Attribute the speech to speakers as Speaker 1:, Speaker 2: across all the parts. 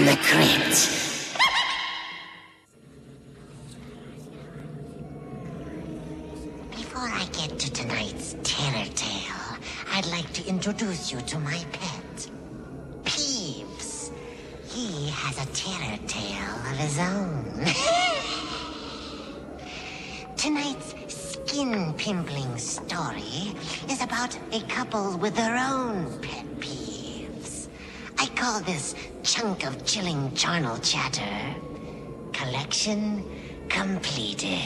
Speaker 1: the crypt. Before I get to tonight's terror tale, I'd like to introduce you to my pet, Peeves. He has a terror tale of his own. Tonight's skin-pimpling story is about a couple with their own pet peeves. I call this chunk of chilling charnel chatter Collection Completed.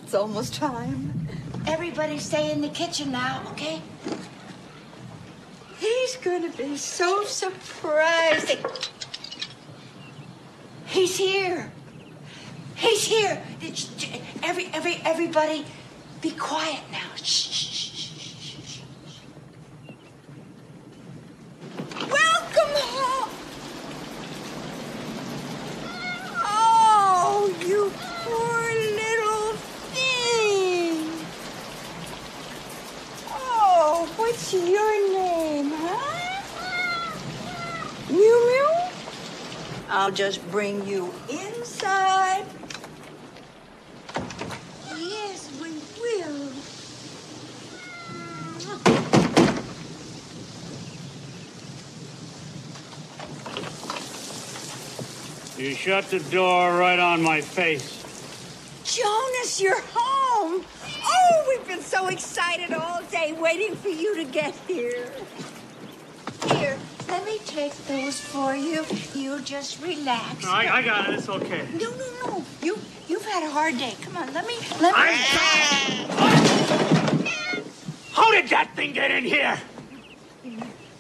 Speaker 2: It's almost time.
Speaker 1: Everybody stay in the kitchen now, okay?
Speaker 2: He's gonna be so surprised. He's here. He's here. Everybody, be quiet now. Shh. Welcome home. Oh, you poor little thing. Oh, what's your name, huh? Mew? I'll just bring you inside. Yes, we will.
Speaker 3: You shut the door right on my face.
Speaker 2: Jonas, you're home. Oh, we've been so excited all day waiting for you to get here. Here, let me take those for you. You just relax.
Speaker 3: No, I got it. It's okay.
Speaker 2: No. You've had a hard day. Come on, let me.
Speaker 3: How did that thing get in here?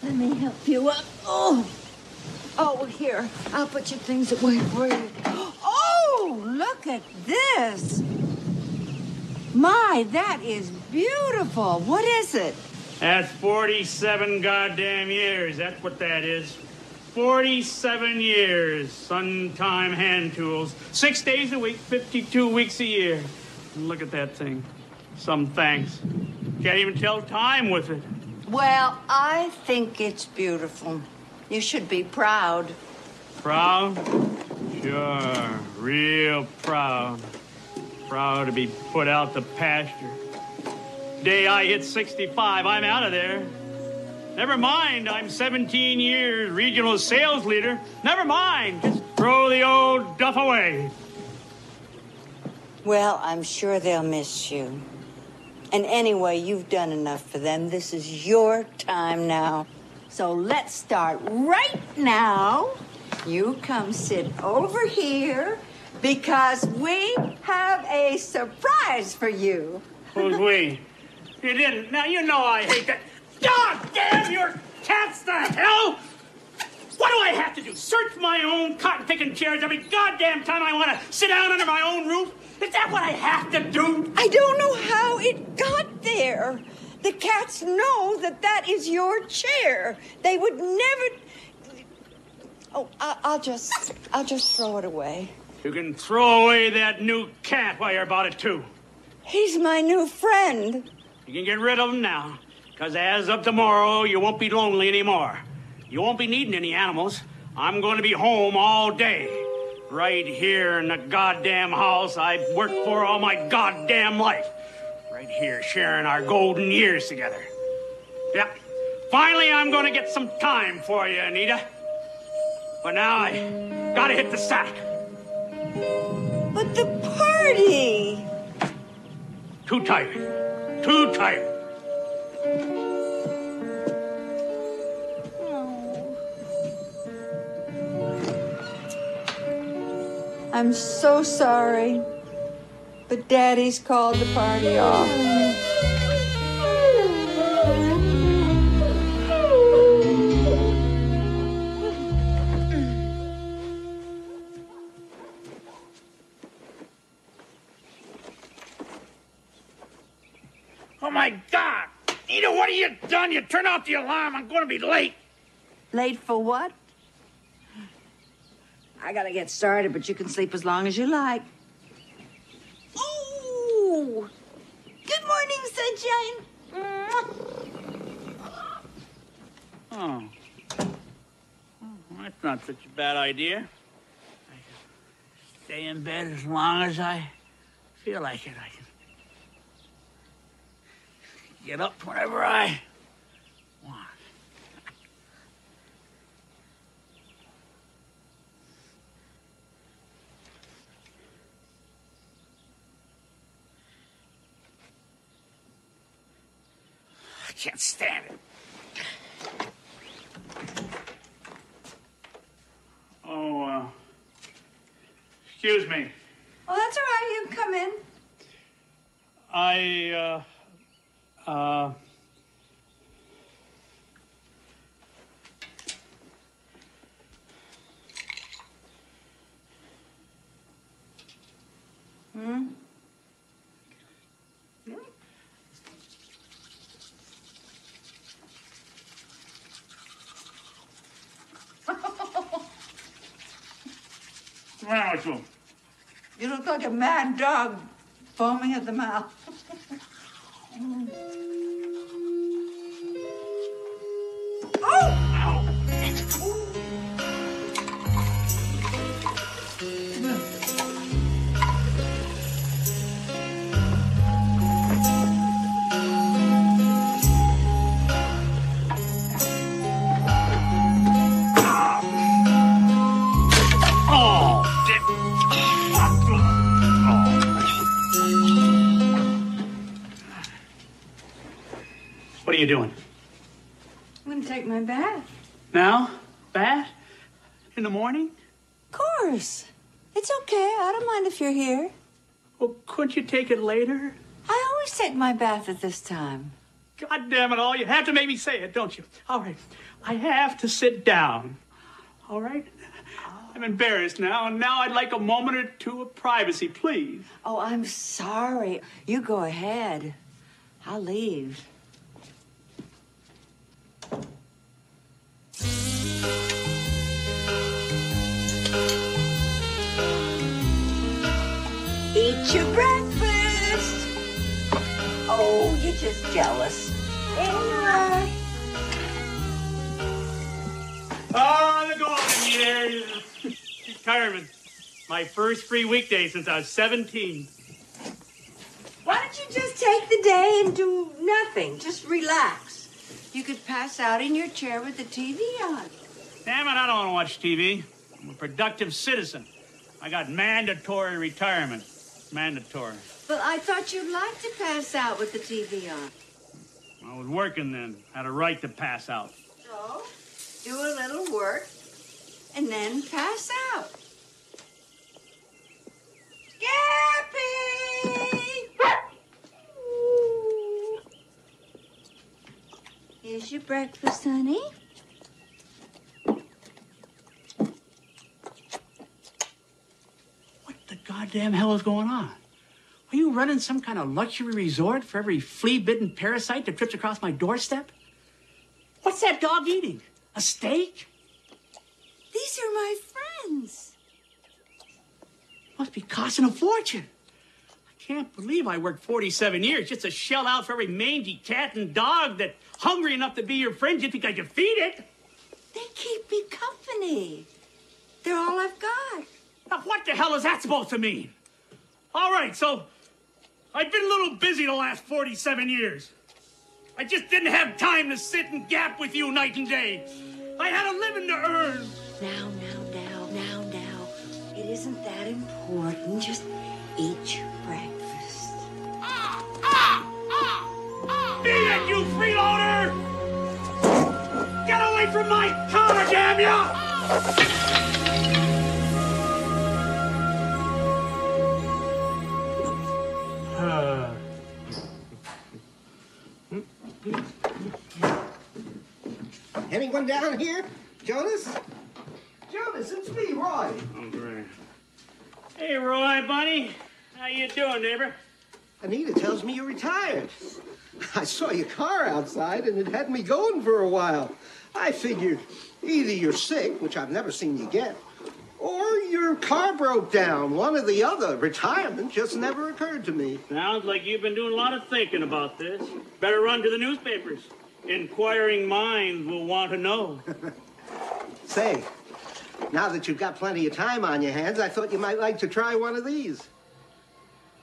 Speaker 2: Let me help you up. Oh, here. I'll put your things away for you. Oh, look at this. My, that is beautiful. What is it?
Speaker 3: That's 47 goddamn years. That's what that is. 47 years. Sun-time hand tools. 6 days a week, 52 weeks a year. Look at that thing. Some thanks. Can't even tell time with it.
Speaker 2: Well, I think it's beautiful. You should be proud.
Speaker 3: Proud? Sure. Real proud. Proud to be put out to pasture. Day I hit 65, I'm out of there. Never mind, I'm 17 years regional sales leader. Never mind, just throw the old duff away.
Speaker 2: Well, I'm sure they'll miss you. And anyway, you've done enough for them. This is your time now. So let's start right now. You come sit over here because we have a surprise for you.
Speaker 3: Who's we? You didn't. Now, you know I hate that. God damn your cats to hell! What do I have to do? Search my own cotton-picking chairs every goddamn time I want to sit down under my own roof? Is that what I have to do?
Speaker 2: I don't know how it got there. The cats know that is your chair. They would never... Oh, I'll just throw it away.
Speaker 3: You can throw away that new cat while you're about it, too.
Speaker 2: He's my new friend.
Speaker 3: You can get rid of them now, because as of tomorrow, you won't be lonely anymore. You won't be needing any animals. I'm going to be home all day. Right here in the goddamn house I've worked for all my goddamn life. Right here, sharing our golden years together. Yeah. Finally, I'm going to get some time for you, Anita. But now I gotta hit the sack.
Speaker 2: But the party!
Speaker 3: Too tired. Too tired.
Speaker 2: I'm so sorry, but Daddy's called the party off.
Speaker 3: Oh, my God! Anita, what have you done? You turn off the alarm. I'm going to be late.
Speaker 2: Late for what? I gotta get started, but you can sleep as long as you like. Oh! Good morning, sunshine.
Speaker 3: Oh. That's not such a bad idea. I can stay in bed as long as I feel like it. I can get up whenever I want. I can't stand it. Oh, excuse me.
Speaker 2: Oh, that's all right. You can come in.
Speaker 3: What's wrong with you?
Speaker 2: You look like a mad dog foaming at the mouth.
Speaker 3: What are you doing?
Speaker 2: I'm gonna take my bath.
Speaker 3: Now? Bath? In the morning?
Speaker 2: Of course. It's okay. I don't mind if you're here.
Speaker 3: Well, couldn't you take it later?
Speaker 2: I always take my bath at this time.
Speaker 3: God damn it all. You have to make me say it, don't you? All right. I have to sit down. All right? I'm embarrassed now, and now I'd like a moment or two of privacy, please.
Speaker 2: Oh, I'm sorry. You go ahead. I'll leave. Eat your breakfast. Oh, you're just jealous. Anyway.
Speaker 3: Oh, the golden years. Retirement. My first free weekday since I was 17.
Speaker 2: Why don't you just take the day and do nothing? Just relax. You could pass out in your chair with the TV on.
Speaker 3: Damn it, I don't want to watch TV. I'm a productive citizen. I got mandatory retirement. Mandatory.
Speaker 2: But I thought you'd like to pass out with the TV on.
Speaker 3: I was working then. Had a right to pass out.
Speaker 2: So, do a little work and then pass out. Gappy! Here's your breakfast, honey.
Speaker 3: What the goddamn hell is going on? Are you running some kind of luxury resort for every flea-bitten parasite that trips across my doorstep? What's that dog eating? A steak?
Speaker 2: These are my friends.
Speaker 3: Must be costing a fortune. I can't believe I worked 47 years just to shell out for every mangy cat and dog that's hungry enough to be your friend just because you feed it.
Speaker 2: They keep me company. They're all I've got.
Speaker 3: Now, what the hell is that supposed to mean? All right, so I've been a little busy the last 47 years. I just didn't have time to sit and gap with you night and day. I had a living to earn.
Speaker 2: Now. It isn't that important. Just eat your breakfast.
Speaker 3: Beat it, you freeloader! Get away from my counter, damn ya!
Speaker 4: Anyone down here? Jonas? Jonas, it's me, Roy.
Speaker 3: Oh, great. Hey, Roy, buddy. How you doing, neighbor?
Speaker 4: Anita tells me you're retired. I saw your car outside, and it had me going for a while. I figured either you're sick, which I've never seen you get, or your car broke down. One or the other. Retirement just never occurred to me.
Speaker 3: Sounds like you've been doing a lot of thinking about this. Better run to the newspapers. Inquiring minds will want to know.
Speaker 4: Say, now that you've got plenty of time on your hands, I thought you might like to try one of these.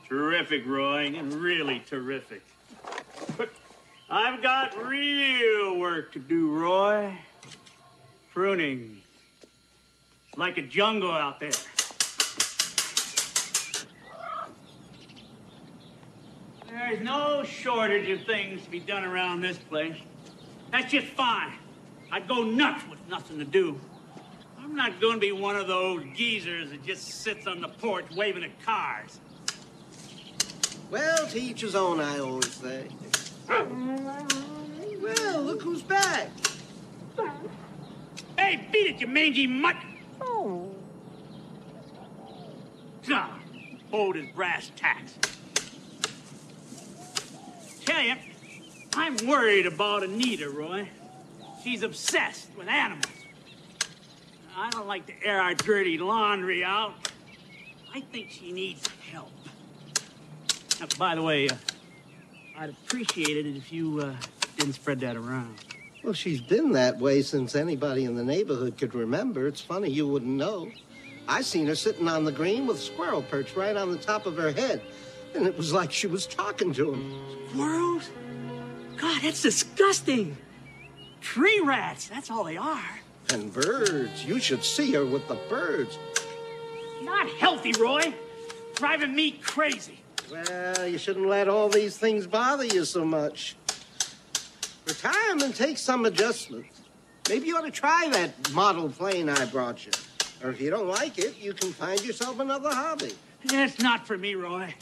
Speaker 3: Terrific, Roy. Really terrific. But I've got real work to do, Roy. Pruning. It's like a jungle out there. There's no shortage of things to be done around this place. That's just fine. I'd go nuts with nothing to do. I'm not going to be one of those geezers that just sits on the porch waving at cars.
Speaker 4: Well, to each his own, I always say. Well, look who's back.
Speaker 3: Hey, beat it, you mangy mutt! Ah, hold his brass tacks. Tell you, I'm worried about Anita, Roy. She's obsessed with animals. I don't like to air our dirty laundry out. I think she needs help. Now, by the way, I'd appreciate it if you didn't spread that around.
Speaker 4: Well, she's been that way since anybody in the neighborhood could remember. It's funny you wouldn't know. I seen her sitting on the green with a squirrel perched right on the top of her head. And it was like she was talking to him.
Speaker 3: Squirrels? God, that's disgusting. Tree rats, that's all they are.
Speaker 4: And birds. You should see her with the birds.
Speaker 3: Not healthy, Roy. Driving me crazy.
Speaker 4: Well, you shouldn't let all these things bother you so much. Retirement takes some adjustment. Maybe you ought to try that model plane I brought you. Or if you don't like it, you can find yourself another hobby.
Speaker 3: It's not for me, Roy.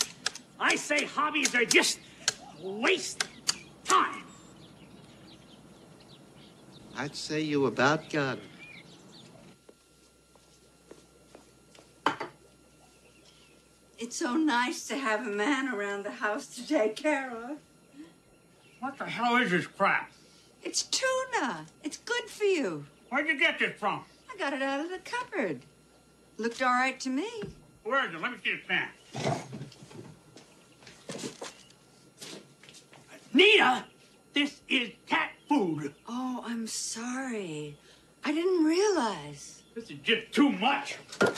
Speaker 3: I say hobbies are just a waste of time.
Speaker 4: I'd say you about got it.
Speaker 2: It's so nice to have a man around the house to take care of.
Speaker 3: What the hell is this crap?
Speaker 2: It's tuna. It's good for you.
Speaker 3: Where'd you get this from?
Speaker 2: I got it out of the cupboard. Looked all right to me.
Speaker 3: Where is it? Let me see the pan. Nita, this is cat food.
Speaker 2: Oh, I'm sorry. I didn't realize.
Speaker 3: This is just too much.
Speaker 2: Jonas!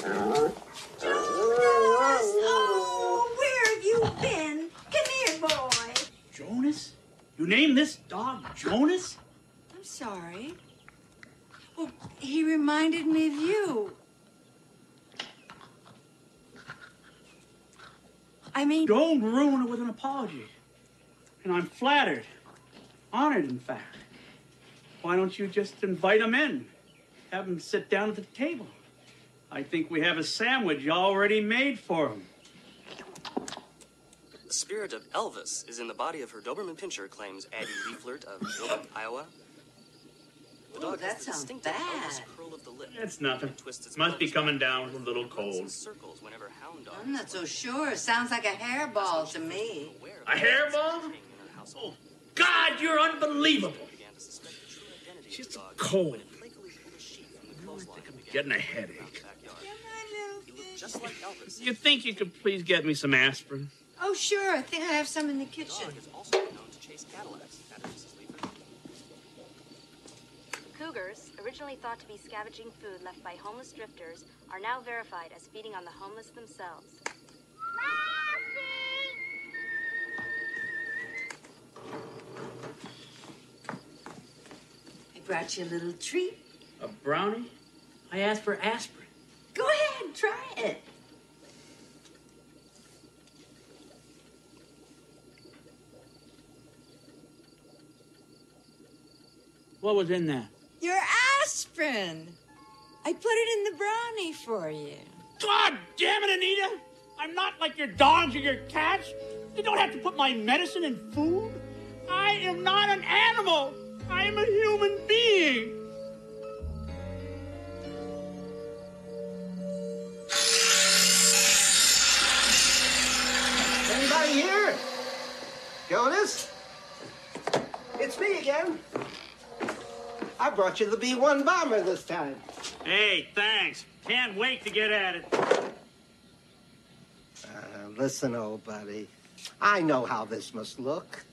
Speaker 2: Oh, where have you been? Come here, boy.
Speaker 3: Jonas? You named this dog Jonas?
Speaker 2: I'm sorry. Well, he reminded me of you. I mean...
Speaker 3: Don't ruin it with an apology. And I'm flattered. Honored, in fact. Why don't you just invite him in? Have him sit down at the table. I think we have a sandwich already made for him.
Speaker 5: The spirit of Elvis is in the body of her Doberman Pinscher, claims Addie Leaflert of Iowa. The dog
Speaker 2: that
Speaker 5: has the
Speaker 2: sounds
Speaker 5: distinctive
Speaker 2: bad.
Speaker 5: Elvis curl of the lip.
Speaker 3: It's nothing.
Speaker 5: Twists its
Speaker 3: Must be
Speaker 5: nose
Speaker 3: coming
Speaker 5: back
Speaker 3: down
Speaker 5: and
Speaker 3: with a little
Speaker 5: runs
Speaker 3: cold.
Speaker 5: in circles whenever hound dogs
Speaker 2: I'm not so
Speaker 5: play.
Speaker 2: sure. Sounds like a hairball to me.
Speaker 5: Aware of
Speaker 3: A hairball?
Speaker 5: king in her household.
Speaker 3: Oh, God, you're unbelievable.
Speaker 5: Began to suspect the true identity of
Speaker 3: Just
Speaker 5: the dog
Speaker 3: cold.
Speaker 5: when it playfully pulled a sheep from the clothesline and began
Speaker 3: Getting a
Speaker 5: to
Speaker 3: headache.
Speaker 5: backyard. He looked just like Elvis.
Speaker 3: You think you could please get me some aspirin?
Speaker 2: Oh, sure. I think I have some in the kitchen.
Speaker 5: Dog is also known to chase Cadillacs. Mrs. Leifert.
Speaker 6: Cougars, originally thought to be scavenging food left by homeless drifters, are now verified as feeding on the homeless themselves.
Speaker 2: I brought you a little treat.
Speaker 3: A brownie? I asked for aspirin.
Speaker 2: Go ahead, try it.
Speaker 3: What was in that?
Speaker 2: Your aspirin. I put it in the brownie for you.
Speaker 3: God damn it, Anita! I'm not like your dogs or your cats. You don't have to put my medicine in food. I am not an animal. I am a human being.
Speaker 4: Anybody here? Jonas? It's me again. I brought you the B-1 bomber this time.
Speaker 3: Hey, thanks. Can't wait to get at it.
Speaker 4: Listen, old buddy. I know how this must look.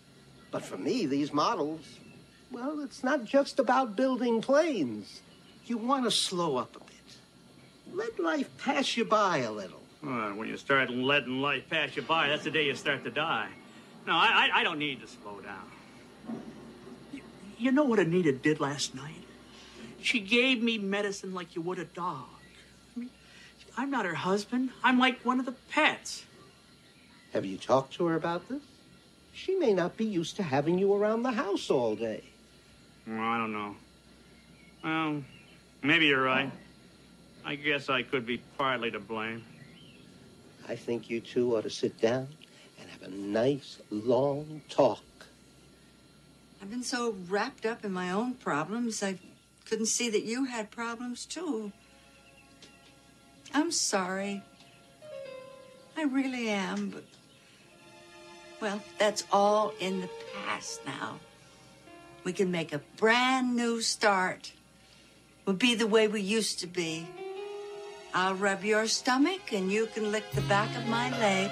Speaker 4: But for me, these models, well, it's not just about building planes. You want to slow up a bit. Let life pass you by a little.
Speaker 3: Well, when you start letting life pass you by, that's the day you start to die. No, I don't need to slow down. You know what Anita did last night? She gave me medicine like you would a dog. I mean, I'm not her husband. I'm like one of the pets.
Speaker 4: Have you talked to her about this? She may not be used to having you around the house all day.
Speaker 3: Well, I don't know. Well, maybe you're right. I guess I could be partly to blame.
Speaker 4: I think you two ought to sit down and have a nice, long talk.
Speaker 2: I've been so wrapped up in my own problems, I couldn't see that you had problems, too. I'm sorry. I really am, but... well, that's all in the past now. We can make a brand new start. We'll be the way we used to be. I'll rub your stomach, and you can lick the back of my leg.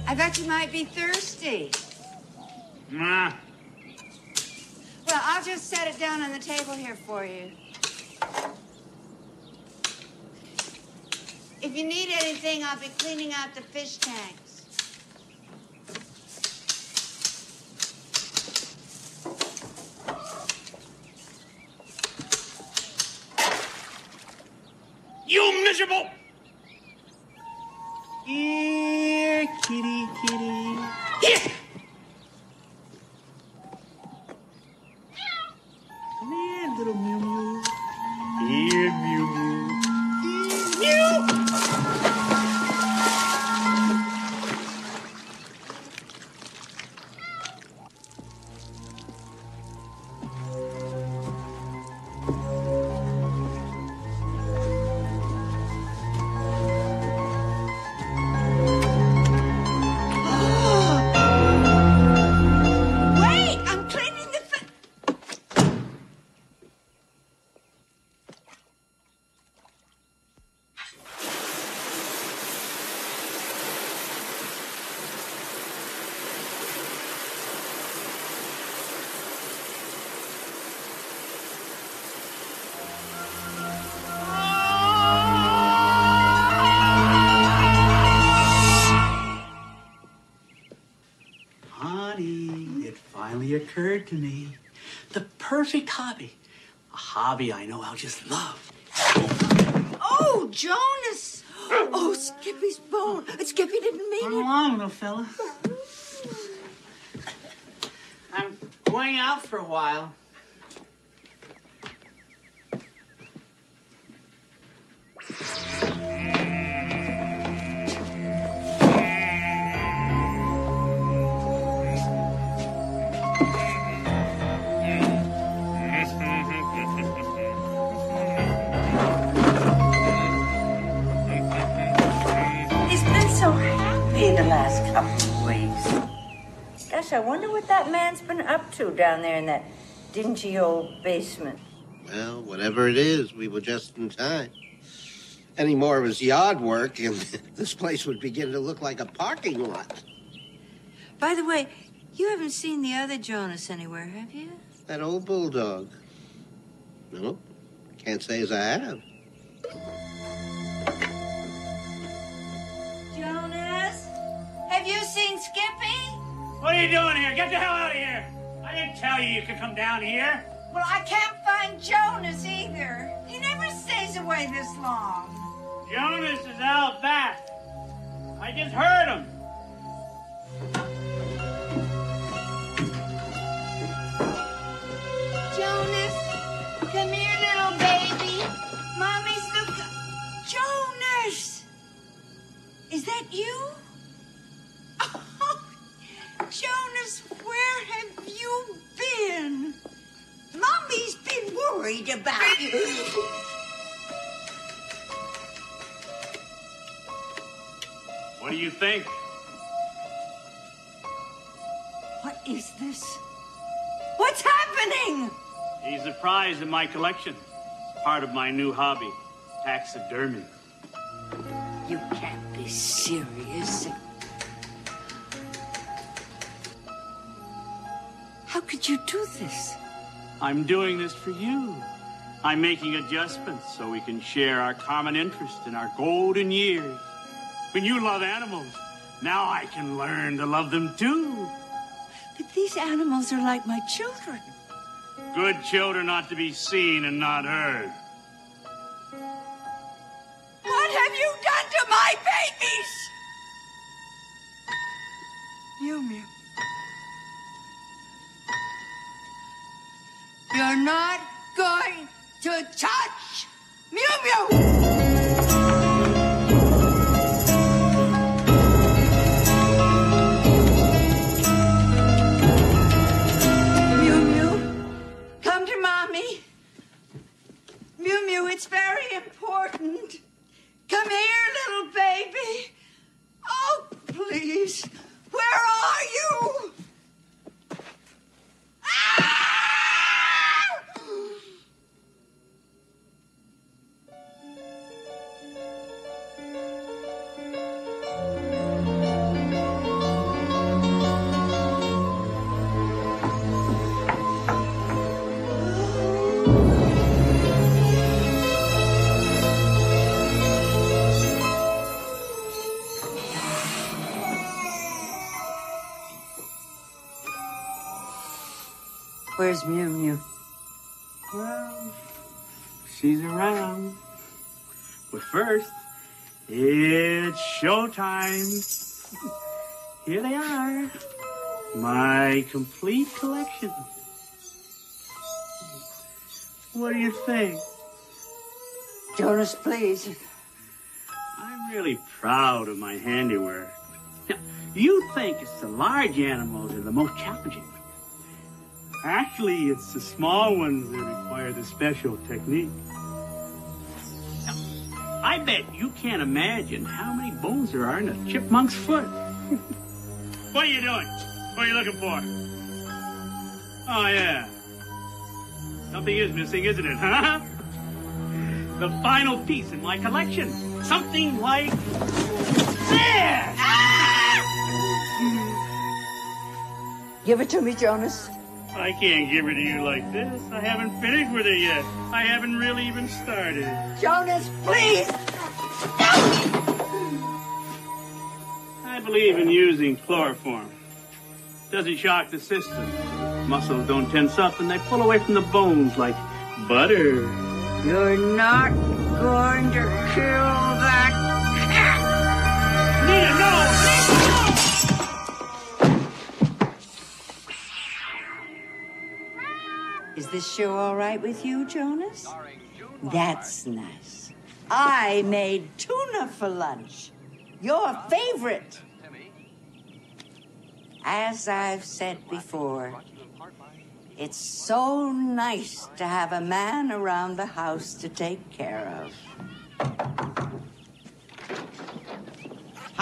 Speaker 2: I bet you might be thirsty.
Speaker 3: Nah.
Speaker 2: Well, I'll just set it down on the table here for you. If you need anything, I'll be cleaning out the fish tanks.
Speaker 3: You miserable! Here, kitty, kitty. Here! Come here, little Mew Mew. Here, Mew Mew. Here, Mew!
Speaker 2: Wait, I'm cleaning the
Speaker 3: Honey, it finally occurred to me. The perfect hobby. A hobby I know I'll just love.
Speaker 2: Oh, Jonas! Oh, Skippy's bone. Skippy didn't mean
Speaker 3: Come
Speaker 2: it.
Speaker 3: along, little fella. I'm going out for a while.
Speaker 2: He's been so happy. be the last couple of weeks. Gosh, I wonder what that man's been up to down there in that dingy old basement.
Speaker 4: Well, whatever it is, we were just in time. Any more of his yard work, and this place would begin to look like a parking lot.
Speaker 2: By the way, you haven't seen the other Jonas anywhere, have you?
Speaker 4: That old bulldog. No, can't say as I have.
Speaker 2: Jonas? Have you seen Skippy?
Speaker 3: What are you doing here? Get the hell out of here! I didn't tell you could come down here.
Speaker 2: Well, I can't find Jonas either. He never stays away this long.
Speaker 3: Jonas is out back. I just heard him.
Speaker 2: Jonas, come here, little baby. Mommy's looking. Jonas! Is that you? Oh, Jonas, where have you been? Mommy's been worried about you.
Speaker 3: What do you think?
Speaker 2: What is this? What's happening?
Speaker 3: He's a prize in my collection. Part of my new hobby, taxidermy.
Speaker 2: You can't be serious. How could you do this?
Speaker 3: I'm doing this for you. I'm making adjustments so we can share our common interest in our golden years. When you love animals, now I can learn to love them too.
Speaker 2: But these animals are like my children.
Speaker 3: Good children ought to be seen and not heard.
Speaker 2: What have you done to my babies? Mew Mew. You're not going to touch Mew Mew! Mew Mew, it's very important. Come here, little baby. Oh, please. Where are you? Ah! Where's Mew Mew?
Speaker 3: Well, she's around. But first, it's showtime. Here they are. My complete collection. What do you think?
Speaker 2: Jonas, please.
Speaker 3: I'm really proud of my handiwork. Now, you think it's the large animals that are the most challenging. Actually, it's the small ones that require the special technique. Now, I bet you can't imagine how many bones there are in a chipmunk's foot. What are you doing? What are you looking for? Oh, yeah. Something is missing, isn't it, huh? The final piece in my collection. Something like this!
Speaker 2: Give it to me, Jonas.
Speaker 3: I can't give her to you like this. I haven't finished with it yet. I haven't really even started.
Speaker 2: Jonas, please!
Speaker 3: I believe in using chloroform. Doesn't shock the system. Muscles don't tense up and they pull away from the bones like butter.
Speaker 2: You're not going to kill that cat!
Speaker 3: Nita, no!
Speaker 2: Is this show all right with you, Jonas? That's nice. I made tuna for lunch. Your favorite. As I've said before, it's so nice to have a man around the house to take care of.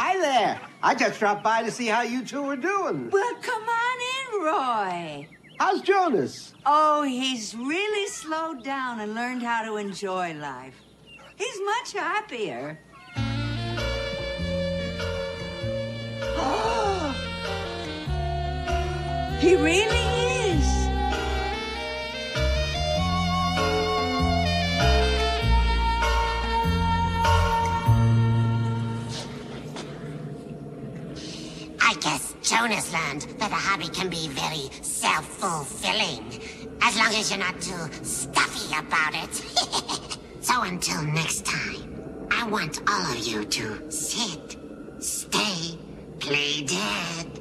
Speaker 4: Hi there. I just dropped by to see how you two were doing.
Speaker 2: Well, come on in, Roy.
Speaker 4: How's Jonas?
Speaker 2: Oh, he's really slowed down and learned how to enjoy life. He's much happier. He really is.
Speaker 1: I guess Jonas learned that a hobby can be very self-fulfilling, as long as you're not too stuffy about it. So until next time, I want all of you to sit, stay, play dead.